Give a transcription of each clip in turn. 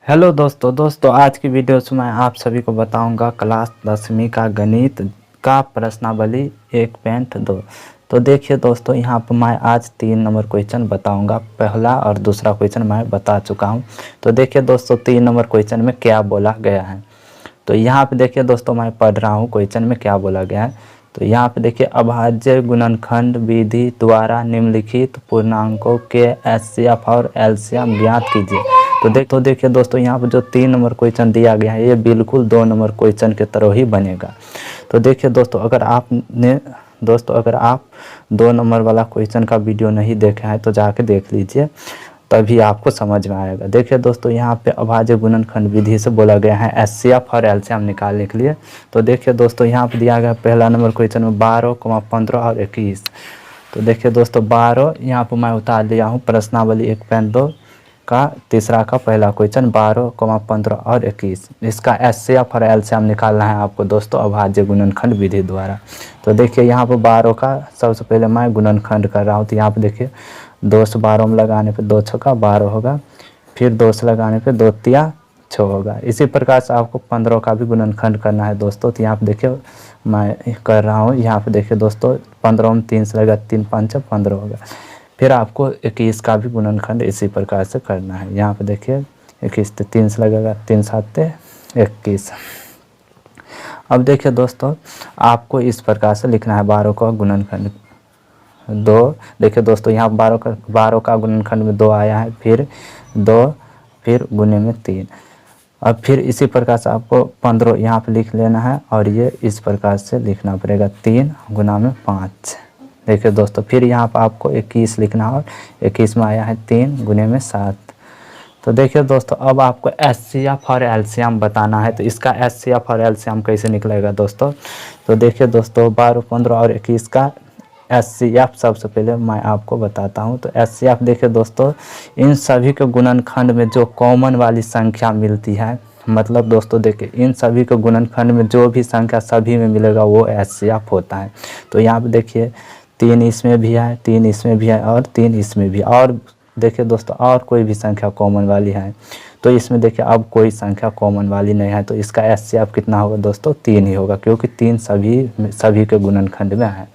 Hello दोस्तों आज की वीडियो में मैं आप सभी को बताऊंगा क्लास 10वीं का गणित का प्रश्नावली 1.2। तो देखिए दोस्तों, यहाँ पर मैं आज 3 नंबर क्वेश्चन बताऊंगा। पहला और दूसरा क्वेश्चन मैं बता चुका हूँ। तो देखिए दोस्तों, 3 नंबर क्वेश्चन में क्या बोला गया है। तो यहाँ पे देखिए दोस्तों, मैं पढ़ रहा हूँ क्वेश्चन में क्या बोला गया है। तो यहाँ पे देखिए, अभाज्य गुणनखंड विधि द्वारा निम्नलिखित पूर्णांकों के एचसीएफ और एलसीएम ज्ञात कीजिए। तो देखिए दोस्तों, यहाँ पे जो 3 नंबर क्वेश्चन दिया गया है ये बिल्कुल 2 नंबर क्वेश्चन के तरह ही बनेगा। तो देखिए दोस्तों, अगर आप 2 नंबर वाला क्वेश्चन का वीडियो नहीं देखा है तो जाके देख लीजिए, तभी आपको समझ में आएगा। देखिए दोस्तों, यहाँ पे अभाज्य गुणनखंड विधि से बोला गया है एचसीएफ और एलसीएम निकालने के लिए। तो देखिए दोस्तों, यहाँ पे दिया गया पहला नंबर क्वेश्चन में 12, 15 और 21। तो देखिए दोस्तों, 12 यहाँ पर मैं उतार लिया हूँ प्रश्नावली 1.2 का तीसरा का पहला क्वेश्चन 12, 15 और 21। इसका एचसीएफ और एलसीएम निकालना है आपको दोस्तों अभाज्य गुणनखंड विधि द्वारा। तो देखिए यहाँ पर 12 का सबसे पहले मैं गुणनखंड कर रहा हूँ। तो यहाँ पर देखिए 2 से 12 में लगाने पे 2 छक्का 12 होगा, फिर 2 से लगाने पे 2 तिया 6 होगा। इसी प्रकार से आपको 15 का भी गुणनखंड करना है दोस्तों। तो यहाँ पे देखिए मैं कर रहा हूँ। यहाँ पे देखिए दोस्तों, 15 में 3 से लगा 3 5 15 होगा। फिर आपको 21 का भी गुणनखंड इसी प्रकार से करना है। यहाँ पे देखिए 21 तो 3 से लगेगा 3 7 21। अब देखिए दोस्तों, आपको इस प्रकार से लिखना है 12 का गुणनखंड 2। देखिए दोस्तों, यहाँ 12 का गुणनखंड में 2 आया है, फिर 2, फिर गुने में 3। अब फिर इसी प्रकार से आपको 15 यहाँ पे लिख लेना है और ये इस प्रकार से लिखना पड़ेगा 3 गुना में 5। देखिए दोस्तों, फिर यहाँ पर आपको 21 लिखना है और 21 में आया है 3 गुने में 7। तो देखिए दोस्तों, अब आपको एचसीएफ और एलसीएम बताना है। तो इसका एचसीएफ और एलसीएम कैसे निकलेगा दोस्तों। तो देखिए दोस्तों, 12, 15 और 21 का एचसीएफ सबसे पहले मैं आपको बताता हूं। तो एचसीएफ देखिए दोस्तों, इन सभी के गुणनखंड में जो कॉमन वाली संख्या मिलती है, मतलब दोस्तों देखिए इन सभी के गुणनखंड में जो भी संख्या सभी में मिलेगा वो एचसीएफ होता है। तो यहाँ पे देखिए 3 इसमें भी है, 3 इसमें भी है और 3 इसमें भी। और देखिए दोस्तों, और कोई भी संख्या कॉमन वाली है तो इसमें देखिए अब कोई संख्या कॉमन वाली नहीं है। तो इसका एचसीएफ कितना होगा दोस्तों, 3 ही होगा, क्योंकि 3 सभी के गुणनखंड में है।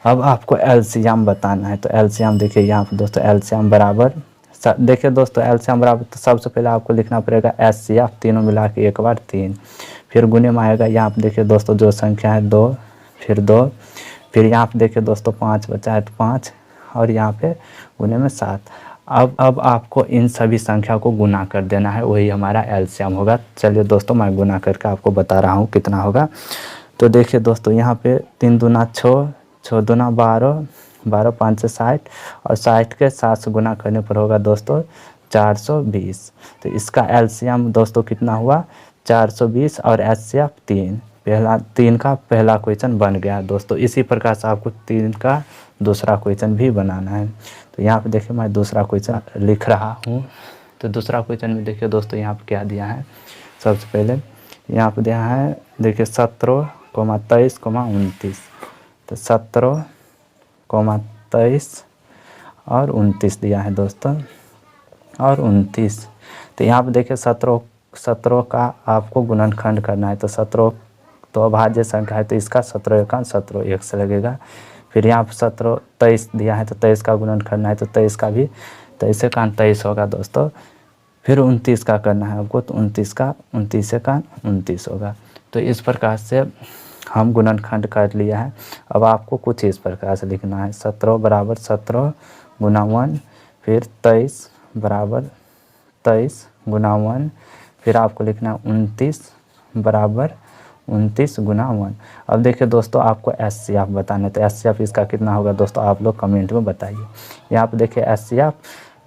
अब आपको एलसीएम बताना है। तो एलसीएम देखिए यहाँ पर दोस्तों, एलसीएम बराबर देखिए दोस्तों, एलसीएम बराबर तो सबसे पहले आपको लिखना पड़ेगा एचसीएफ, तीनों मिला के एक बार 3, फिर गुने में आएगा। यहाँ पर देखिए दोस्तों, जो संख्या है 2, फिर 2, फिर यहाँ पे देखिए दोस्तों 5 बचा है तो 5, और यहाँ पे गुने में 7। अब आपको इन सभी संख्या को गुना कर देना है, वही हमारा एलसीएम होगा। चलिए दोस्तों, मैं गुना करके आपको बता रहा हूँ कितना होगा। तो देखिए दोस्तों, यहाँ पे 3 दूना 6, 6 दूना 12, 12 5 से 60, और 60 के 7 से गुना करने पर होगा दोस्तों 420। तो इसका एलसीएम दोस्तों कितना हुआ, 420, और एचसीएफ 3। पहला 3 का पहला क्वेश्चन बन गया दोस्तों। इसी प्रकार से आपको 3 का दूसरा क्वेश्चन भी बनाना है। तो यहाँ पे देखिए मैं दूसरा क्वेश्चन लिख रहा हूँ। तो दूसरा क्वेश्चन में देखिए दोस्तों, यहाँ पे क्या दिया है। सबसे पहले यहाँ पे दिया है देखिए 17, 23, 29। तो 17, 23 और 29 दिया है दोस्तों, और 29। तो यहाँ पे देखिए 17 का आपको गुणनखंड करना है। तो 17 तो अभाज्य संख्या है, तो इसका 17 का 17 1 से लगेगा। फिर यहाँ पर 17 23 दिया है, तो 23 का गुणन करना है। तो 23 का भी 23 का 23 होगा दोस्तों। फिर 29 का करना है आपको, तो 29 का 29 होगा। तो इस प्रकार से हम गुणनखंड कर लिया है। अब आपको कुछ इस प्रकार से लिखना है, 17 बराबर 17 गुना 1, फिर 23 बराबर 23 गुना 1, फिर आपको लिखना है 29 बराबर 29 गुना 1। अब देखिए दोस्तों, आपको एचसीएफ बताना है। तो एचसीएफ इसका कितना होगा दोस्तों, आप लोग कमेंट में बताइए। यहाँ पे देखिए एचसीएफ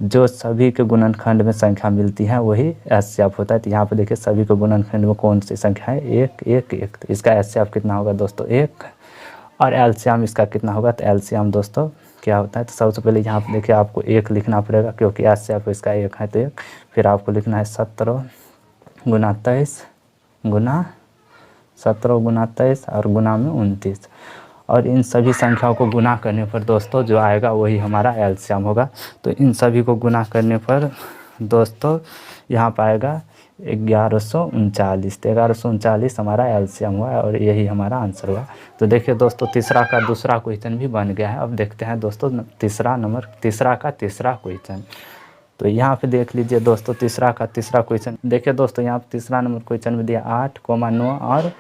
जो सभी के गुणनखंड में संख्या मिलती है वही एचसीएफ होता है। तो यहाँ पे देखिए सभी के गुणनखंड में कौन सी संख्या है, 1 1 1। तो इसका एचसीएफ कितना होगा दोस्तों, 1। और एलसीएम इसका कितना होगा, तो एलसीएम दोस्तों क्या होता है। तो सबसे पहले यहाँ पे देखिए आपको 1 लिखना पड़ेगा, क्योंकि एचसीएफ इसका 1 है तो 1। फिर आपको लिखना है 17 गुना 23 गुना 17 गुना 23 और गुना में 29। और इन सभी संख्याओं को गुना करने पर दोस्तों जो आएगा वही हमारा एलसीएम होगा। तो इन सभी को गुना करने पर दोस्तों यहाँ पर आएगा 1139। तो 1139 हमारा एलसीएम हुआ और यही हमारा आंसर हुआ। तो देखिए दोस्तों तीसरा का दूसरा क्वेश्चन भी बन गया है। अब देखते हैं दोस्तों तीसरा का तीसरा क्वेश्चन। तो यहाँ पे देख लीजिए दोस्तों तीसरा का तीसरा क्वेश्चन। देखिए दोस्तों यहाँ पे तीसरा नंबर क्वेश्चन में दिया 8, 9 और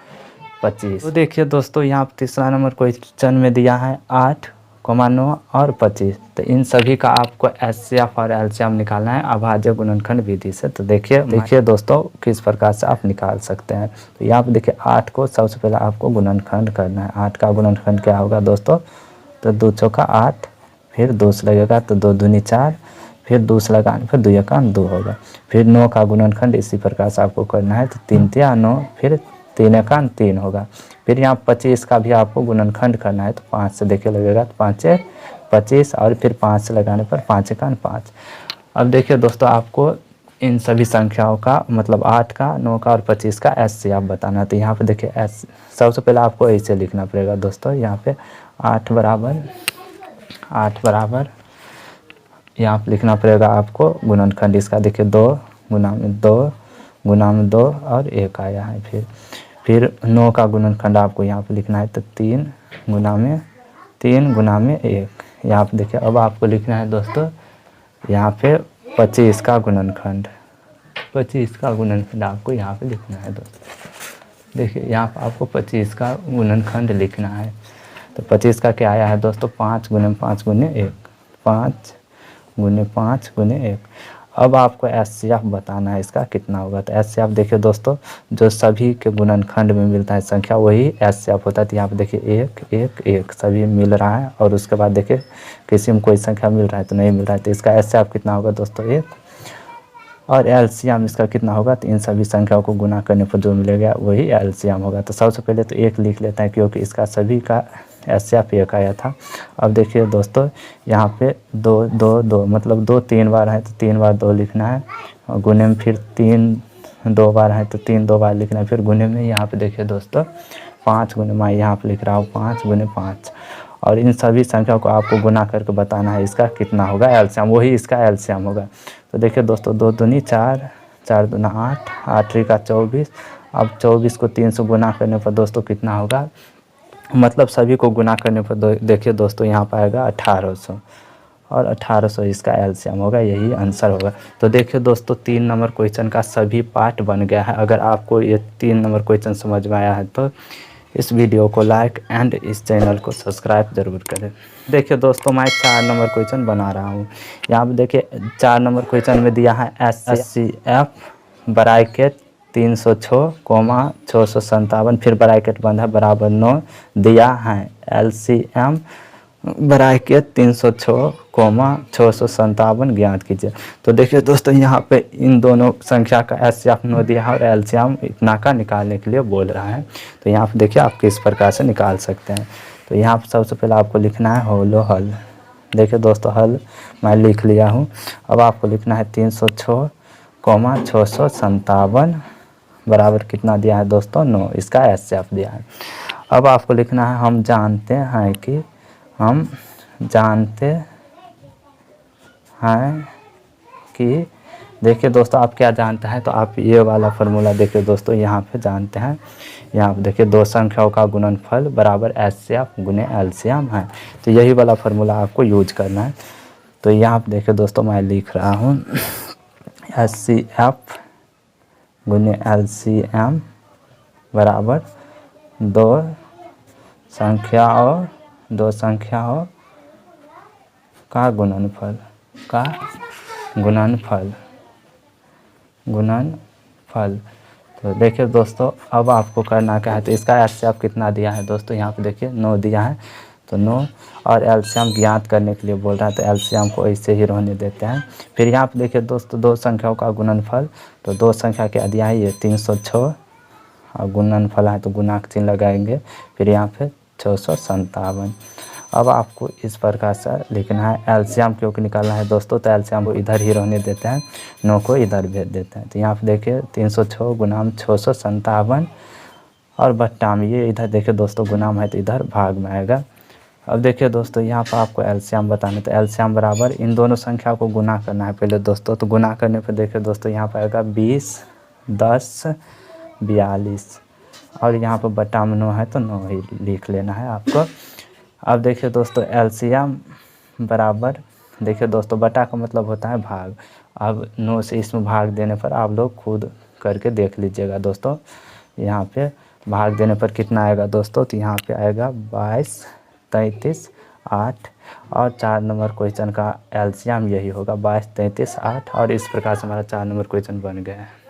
25। तो देखिए दोस्तों यहाँ पे तीसरा नंबर क्वेश्चन में दिया है 8, 9 और 25। तो इन सभी का आपको एचसीएफ और एलसीएम निकालना है अभाज्य गुणनखंड विधि से। तो देखिए दोस्तों किस प्रकार से आप निकाल सकते हैं। तो यहाँ पे देखिए 8 को सबसे पहले आपको गुणनखंड करना है। 8 का गुणनखंड क्या होगा दोस्तों? तो 2 चौका 8, फिर 2 से लगेगा तो 2 दूनी 4, फिर 2 से लगाने फिर 2 एकान 2 होगा। फिर 9 का गुणनखंड इसी प्रकार से आपको करना है। तो 3 तिया 9, फिर 3 एकान 3 होगा। फिर यहाँ 25 का भी आपको गुणनखंड करना है। तो 5 से देखिए लगेगा तो 5 25 और फिर 5 से लगाने पर 5 एकान 5। अब देखिए दोस्तों आपको इन सभी संख्याओं का मतलब 8 का, 9 का और 25 का एचसीएफ बताना है। तो यहाँ पे देखिए एस सबसे पहले आपको ऐसे लिखना पड़ेगा दोस्तों। यहाँ पे 8 बराबर यहाँ पे लिखना पड़ेगा आपको गुणनखंड इसका। देखिए 2 गुना में 2 और 1 आया है। फिर 9 का गुणनखंड आपको यहाँ पे लिखना है। तो 3 गुना में 1। यहाँ पे देखिए अब आपको लिखना है दोस्तों यहाँ पे 25 का गुणनखंड। 25 का गुणनखंड आपको यहाँ पे लिखना है दोस्तों। देखिए यहाँ पर आपको 25 का गुणनखंड लिखना है। तो 25 का क्या आया है दोस्तों? 5 गुने 5 गुने 1, 5 गुने 5 गुने 1। अब आपको एचसीएफ बताना है इसका कितना होगा। तो एचसीएफ देखिए दोस्तों जो सभी के गुणनखंड में मिलता है संख्या वही एचसीएफ होता है। तो यहाँ पे देखिए 1 1 1 सभी मिल रहा है और उसके बाद देखिए किसी में कोई संख्या मिल रहा है तो नहीं मिल रहा है। तो इसका एचसीएफ कितना होगा दोस्तों? 1। और एलसीएम इसका कितना होगा? तो इन सभी संख्याओं को गुना करने पर जो मिलेगा वही एलसीएम होगा। तो सबसे पहले तो 1 लिख लेते हैं क्योंकि इसका सभी का एचसीएफ 1 आया था। अब देखिए दोस्तों यहाँ पे 2 2 2 मतलब 2 3 बार है तो 3 बार 2 लिखना है। और गुने में फिर 3 2 बार है तो 3 2 बार लिखना है। फिर गुने में यहाँ पे देखिए दोस्तों 5 गुने मैं यहाँ पे लिख रहा हूँ 5 गुने 5। और इन सभी संख्याओं को आपको गुना करके बताना है इसका कितना होगा एलसीएम, वही इसका एलसीएम होगा। तो देखिए दोस्तों 2 दूनी 4, 4 दूना 8, 8 का 24। अब 24 को 3 से गुना करने पर दोस्तों कितना होगा? मतलब सभी को गुना करने पर देखिए दोस्तों यहाँ पर आएगा 1800 और 1800 इसका एलसीएम होगा, यही आंसर होगा। तो देखिए दोस्तों 3 नंबर क्वेश्चन का सभी पार्ट बन गया है। अगर आपको ये 3 नंबर क्वेश्चन समझ में आया है तो इस वीडियो को लाइक एंड इस चैनल को सब्सक्राइब जरूर करें। देखिए दोस्तों मैं 4 नंबर क्वेश्चन बना रहा हूँ। यहाँ पे देखिए 4 नंबर क्वेश्चन में दिया है एचसीएफ ब्रैकेट 306, 657 फिर ब्रैकेट बंद है बराबर 9 दिया है। एलसीएम ब्रैकेट 306, 657 ज्ञात कीजिए। तो देखिए दोस्तों यहाँ पे इन दोनों संख्या का एचसीएफ 9 दिया है और एलसीएम इतना का निकालने के लिए बोल रहा है। तो यहाँ पे देखिए आप किस प्रकार से निकाल सकते हैं। तो यहाँ पे सबसे पहले आपको लिखना है होलो हल। देखिए दोस्तों हल मैं लिख लिया हूँ। अब आपको लिखना है 306, 657 बराबर कितना दिया है दोस्तों? 9। इसका एचसीएफ दिया है। अब आपको लिखना है हम जानते हैं कि देखिए दोस्तों आप क्या जानते हैं? तो आप ये वाला फार्मूला देखिए दोस्तों यहाँ पे जानते हैं। यहाँ पे देखिए 2 संख्याओं का गुणनफल बराबर एचसीएफ गुने एलसीएम है। तो यही वाला फार्मूला आपको यूज करना है। तो यहाँ पे देखिए दोस्तों मैं लिख रहा हूँ एचसीएफ गुने एलसीएम बराबर 2 संख्याओं का गुणनफल। तो देखिए दोस्तों अब आपको करना क्या है? तो इसका एचसीएफ कितना दिया है दोस्तों? यहाँ पे देखिए 9 दिया है। तो 9 और एलसीएम ज्ञात करने के लिए बोल रहा है। तो एलसीएम को ऐसे ही रहने देते हैं। फिर यहाँ पे देखिए दोस्तों 2 संख्याओं का गुणनफल। तो 2 संख्या क्या दिया है? ये 306 और गुणनफल है तो गुना का चिन्ह लगाएंगे। फिर यहाँ पे 657। अब आपको इस प्रकार से लिखना है। एलसीएम क्योंकि निकालना है दोस्तों तो एलसीएम को इधर ही रहने देते हैं, 9 को इधर भेज देते हैं। तो यहाँ पे देखिए 306 गुना 657 और बट्टा में ये इधर देखिए दोस्तों गुना है तो इधर भाग में आएगा अब देखिए दोस्तों, यहाँ पर आपको एलसीएम बताना है। तो एलसीएम बराबर इन दोनों संख्या को गुना करना है पहले दोस्तों। तो गुना करने पर देखिए दोस्तों, यहाँ पर आएगा 20, 10, 42 और यहाँ पर बटा में 9 है तो 9 ही लिख लेना है आपको। अब देखिए दोस्तों, एलसीएम बराबर, देखिए दोस्तों बटा का मतलब होता है भाग। अब 9 से इसमें भाग देने पर आप लोग खुद करके देख लीजिएगा दोस्तों। यहाँ पे भाग देने पर कितना आएगा दोस्तों, तो यहाँ पे आएगा 22, 33, 8 और 4 नंबर क्वेश्चन का एलसीएम यही होगा 22, 33, 8 और इस प्रकार से हमारा 4 नंबर क्वेश्चन बन गया है।